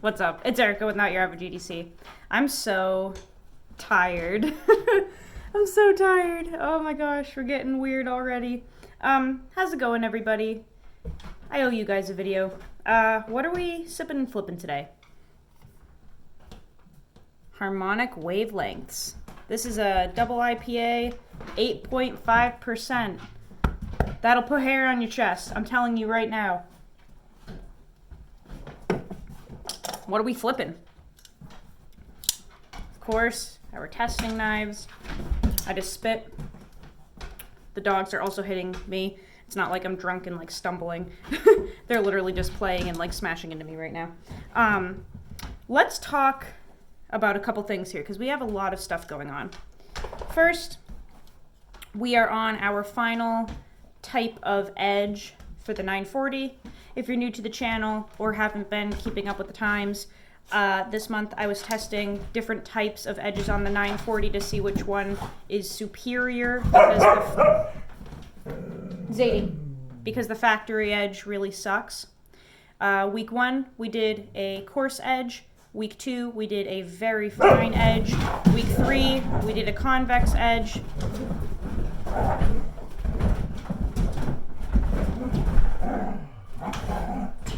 What's up? It's Erica with Not Your Average EDC. I'm so tired. I'm so tired. Oh my gosh, we're getting weird already. How's it going, everybody? I owe you guys a video. What are we sipping and flipping today? Harmonic Wavelengths. This is a double IPA, 8.5%. That'll put hair on your chest. I'm telling you right now. What are we flipping? Of course, our testing knives. I just spit. The dogs are also hitting me. It's not like I'm drunk and like stumbling. They're literally just playing and like smashing into me right now. Let's talk about a couple things here because we have a lot of stuff going on. First, we are on our final type of edge for the 940. If you're new to the channel or haven't been keeping up with the times, this month I was testing different types of edges on the 940 to see which one is superior because the factory edge really sucks. Week 1 we did a coarse edge. Week 2 we did a very fine edge. Week 3 we did a convex edge.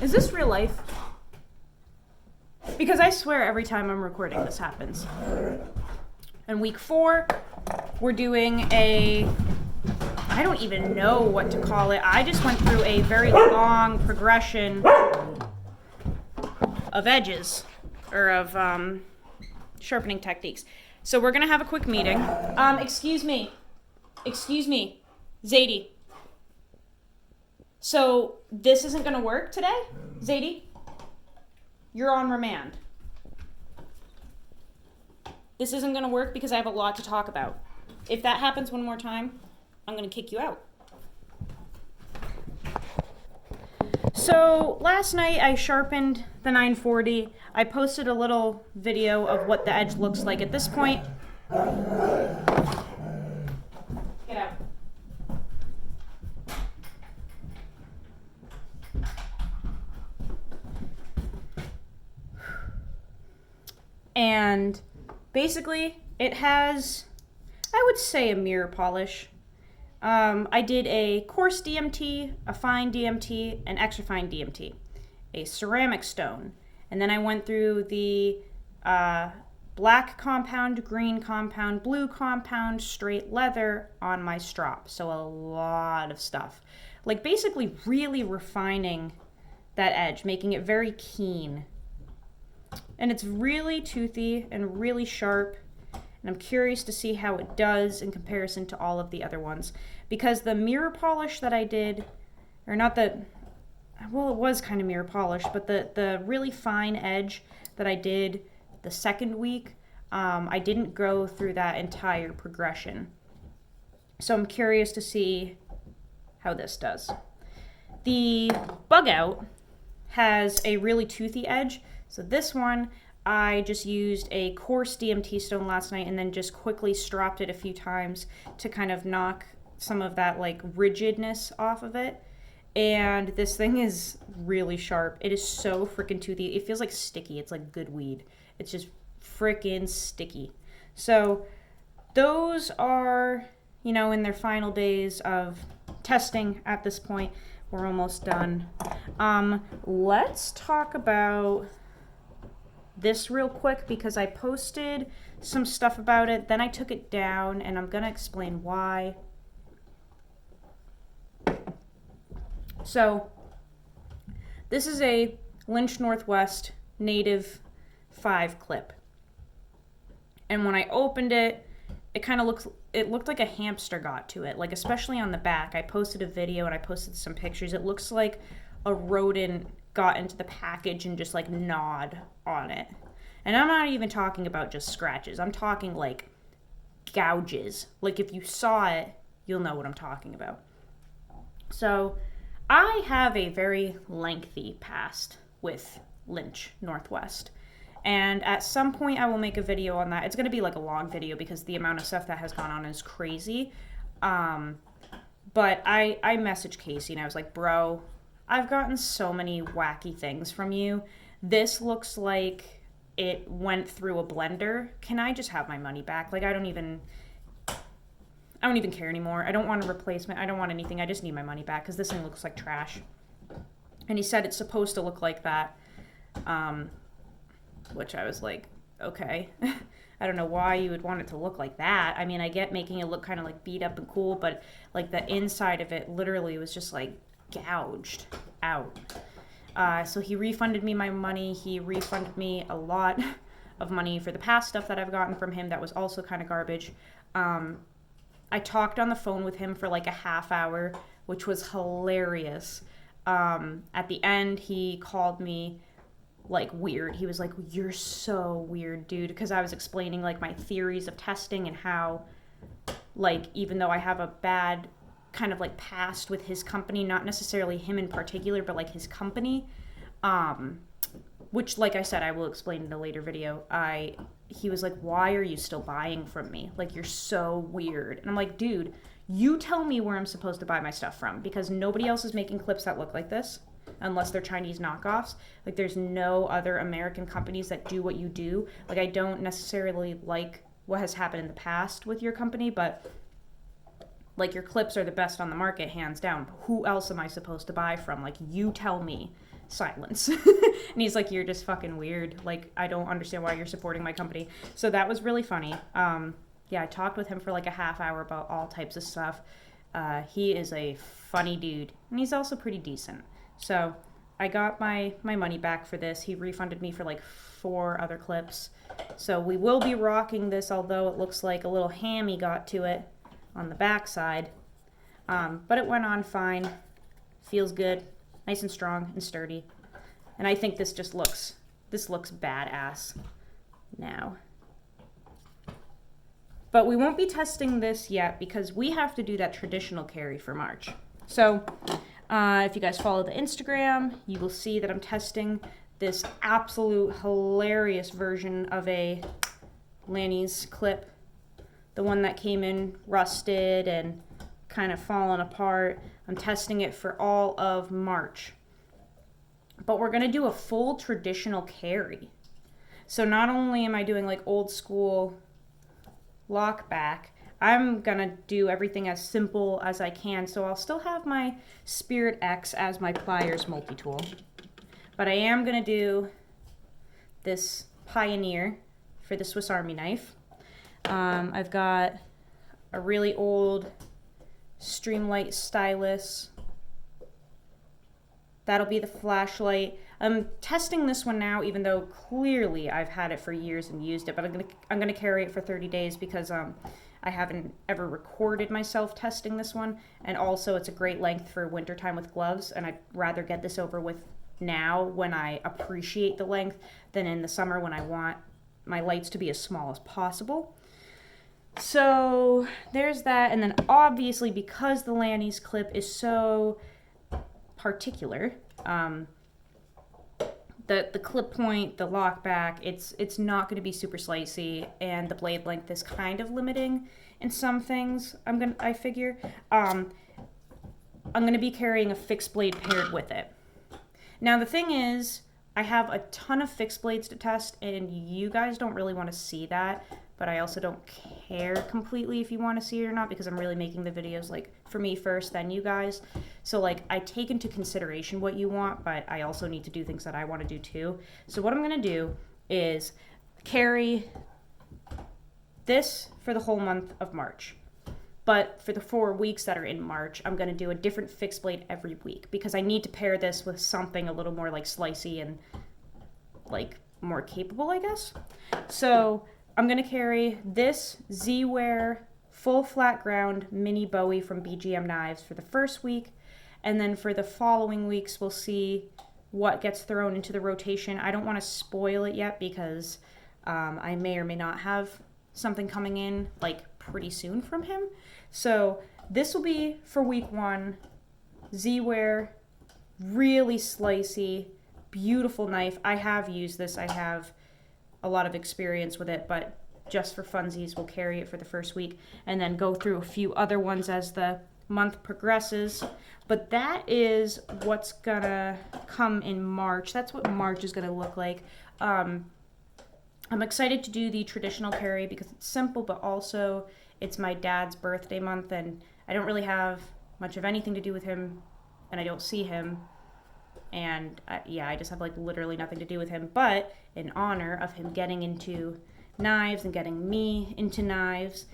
Is this real life? Because I swear every time I'm recording this happens. In week 4, we're doing I don't even know what to call it. I just went through a very long progression of edges, or of sharpening techniques. So we're gonna have a quick meeting. Excuse me, Zadie. So this isn't gonna work today? Zadie? You're on remand. This isn't gonna work because I have a lot to talk about. If that happens one more time, I'm gonna kick you out. So last night I sharpened the 940. I posted a little video of what the edge looks like at this point. Get out. And basically it has, I would say, a mirror polish. I did a coarse DMT, a fine DMT, an extra fine DMT, a ceramic stone, and then I went through the black compound, green compound, blue compound, straight leather on my strop. So a lot of stuff. Like basically really refining that edge, making it very keen. And it's really toothy and really sharp. And I'm curious to see how it does in comparison to all of the other ones. Because the mirror polish that I did, or not the, well, it was kind of mirror polish, but the really fine edge that I did the second week, I didn't go through that entire progression. So I'm curious to see how this does. The Bugout has a really toothy edge. So this one, I just used a coarse DMT stone last night and then just quickly stropped it a few times to kind of knock some of that like rigidness off of it. And this thing is really sharp. It is so freaking toothy. It feels like sticky. It's like good weed. It's just freaking sticky. So those are, you know, in their final days of testing at this point. We're almost done. Let's talk about this real quick because I posted some stuff about it, then I took it down, and I'm gonna explain why. So this is a Lynch Northwest Native 5 clip, and when I opened it, it looked like a hamster got to it, like especially on the back. I posted a video and I posted some pictures. It looks like a rodent got into the package and just like gnawed on it. And I'm not even talking about just scratches. I'm talking like gouges. Like if you saw it, you'll know what I'm talking about. So I have a very lengthy past with Lynch Northwest. And at some point I will make a video on that. It's going to be like a long video because the amount of stuff that has gone on is crazy. But I messaged Casey and I was like, bro, I've gotten so many wacky things from you This looks like it went through a blender. Can I just have my money back? Like, I don't even care anymore. I don't want a replacement. I don't want anything. I just need my money back because this thing looks like trash. And he said it's supposed to look like that, which I was like, okay. I don't know why you would want it to look like that. I mean, I get making it look kind of like beat up and cool, but like the inside of it literally was just like gouged out. So he refunded me my money. He refunded me a lot of money for the past stuff that I've gotten from him that was also kind of garbage. I talked on the phone with him for like a half hour, which was hilarious. At the end, he called me like weird. He was like, "You're so weird, dude," because I was explaining like my theories of testing and how, like, even though I have a bad kind of like past with his company, not necessarily him in particular, but like his company, which, like I said, I will explain in a later video. He was like, "Why are you still buying from me? Like, you're so weird." And I'm like, dude, you tell me where I'm supposed to buy my stuff from, because nobody else is making clips that look like this unless they're Chinese knockoffs. Like, there's no other American companies that do what you do. Like, I don't necessarily like what has happened in the past with your company, but like, your clips are the best on the market, hands down. Who else am I supposed to buy from? Like, you tell me. Silence. And he's like, "You're just fucking weird. Like, I don't understand why you're supporting my company." So that was really funny. Yeah, I talked with him for like a half hour about all types of stuff. He is a funny dude, and he's also pretty decent. So I got my money back for this. He refunded me for like 4 other clips. So we will be rocking this, although it looks like a little hammy got to it on the backside. But it went on fine. Feels good. Nice and strong and sturdy. And I think this looks badass now. But we won't be testing this yet because we have to do that traditional carry for March. So if you guys follow the Instagram, you will see that I'm testing this absolute hilarious version of a Lanny's clip. The one that came in rusted and kind of fallen apart. I'm testing it for all of March. But we're going to do a full traditional carry. So not only am I doing like old school lock back, I'm going to do everything as simple as I can. So I'll still have my Spirit X as my pliers multi-tool. But I am going to do this Pioneer for the Swiss Army knife. I've got a really old Streamlight stylus. That'll be the flashlight. I'm testing this one now, even though clearly I've had it for years and used it, but I'm gonna carry it for 30 days because I haven't ever recorded myself testing this one, and also it's a great length for wintertime with gloves, and I'd rather get this over with now when I appreciate the length than in the summer when I want my lights to be as small as possible. So there's that, and then obviously because the Lanny's clip is so particular, the clip point, the lock back, it's not going to be super slicey, and the blade length is kind of limiting in some things. I figure I'm going to be carrying a fixed blade paired with it. Now the thing is, I have a ton of fixed blades to test, and you guys don't really want to see that, but I also don't care completely if you want to see it or not, because I'm really making the videos like for me first, then you guys. So like I take into consideration what you want, but I also need to do things that I want to do too. So what I'm going to do is carry this for the whole month of March. But for the 4 weeks that are in March, I'm going to do a different fixed blade every week because I need to pair this with something a little more like slicey and like more capable, I guess. So I'm going to carry this Z-Wear full flat ground mini Bowie from BGM Knives for the first week. And then for the following weeks, we'll see what gets thrown into the rotation. I don't want to spoil it yet because I may or may not have something coming in like pretty soon from him. So this will be for week 1. Z-Wear, really slicey, beautiful knife. I have used this. I have a lot of experience with it, but just for funsies, we'll carry it for the first week and then go through a few other ones as the month progresses. But that is what's gonna come in March. That's what March is gonna look like. I'm excited to do the traditional carry because it's simple, but also it's my dad's birthday month, and I don't really have much of anything to do with him, and I don't see him. And I just have like literally nothing to do with him. But in honor of him getting into knives and getting me into knives,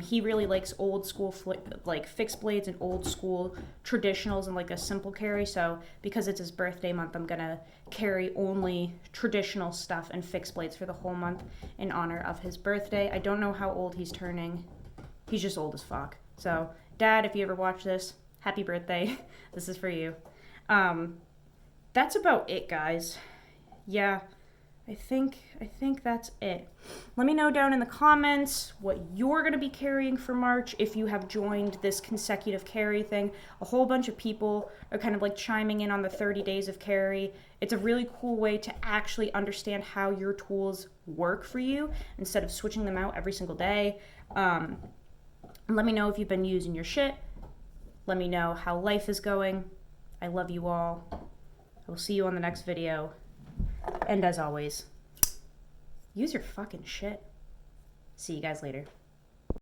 he really likes old school like fixed blades and old school traditionals and like a simple carry. So because it's his birthday month, I'm gonna carry only traditional stuff and fixed blades for the whole month in honor of his birthday. I don't know how old he's turning. He's just old as fuck. So Dad, if you ever watch this, happy birthday. This is for you. That's about it, guys. Yeah, I think that's it. Let me know down in the comments what you're going to be carrying for March if you have joined this consecutive carry thing. A whole bunch of people are kind of like chiming in on the 30 days of carry. It's a really cool way to actually understand how your tools work for you instead of switching them out every single day. Let me know if you've been using your shit. Let me know how life is going. I love you all. I will see you on the next video. And as always, use your fucking shit. See you guys later.